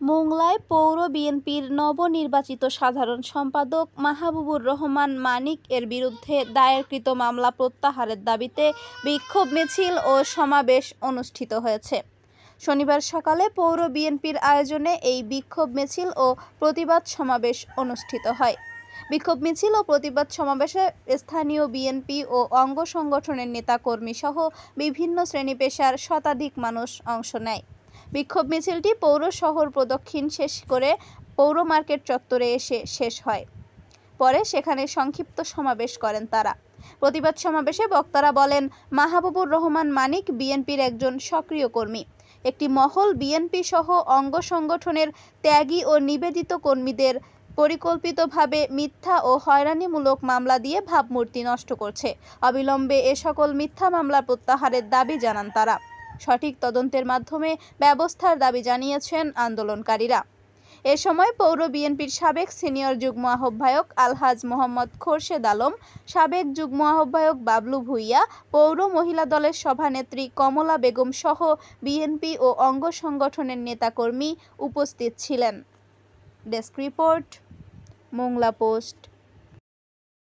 মোংলায় পৌর বিএনপির নবনির্বাচিত সাধারণ সম্পাদক মাহবুবুর রহমান মানিক এর বিরুদ্ধে দায়েরকৃত মামলা প্রত্যাহারের দাবিতে বিক্ষোভ মিছিল ও সমাবেশ অনুষ্ঠিত হয়েছে। শনিবার সকালে পৌর বিএনপির আয়োজনে এই বিক্ষোভ মিছিল ও প্রতিবাদ সমাবেশ অনুষ্ঠিত হয়। বিক্ষোভ মিছিল ও প্রতিবাদ সমাবেশে স্থানীয় বিএনপি ও অঙ্গ সংগঠনের নেতাকর্মী সহ বিভিন্ন শ্রেণী পেশার শতাধিক মানুষ অংশ নেয়। বিক্ষোভ মিছিলটি পৌর শহর প্রদক্ষিণ শেষ করে পৌর মার্কেট চত্বরে এসে শেষ হয়। পরে সেখানে সংক্ষিপ্ত সমাবেশ করেন তারা। প্রতিবাদ সমাবেশে বক্তারা বলেন, মাহবুবুর রহমান মানিক বিএনপির একজন সক্রিয় কর্মী। একটি মহল বিএনপি সহ অঙ্গ সংগঠনের ত্যাগী ও নিবেদিত কর্মীদের পরিকল্পিতভাবে মিথ্যা ও হয়রানিমূলক মামলা দিয়ে ভাবমূর্তি নষ্ট করছে। অবিলম্বে এ সকল মিথ্যা মামলা প্রত্যাহারের দাবি জানান তারা। সঠিক তদন্তের মাধ্যমে ব্যবস্থার দাবি জানিয়েছেন আন্দোলনকারীরা। এ সময় পৌর বিএনপির সাবেক সিনিয়র যুগ্ম আহ্বায়ক আলহাজ মোহাম্মদ খোরশেদ আলম, সাবেক যুগ্ম আহ্বায়ক বাবলু ভূঁইয়া, পৌর মহিলা দলের সভানেত্রী কমলা বেগম সহ বিএনপি ও অঙ্গ সংগঠনের নেতাকর্মী উপস্থিত ছিলেন। Desk report, Mongla post.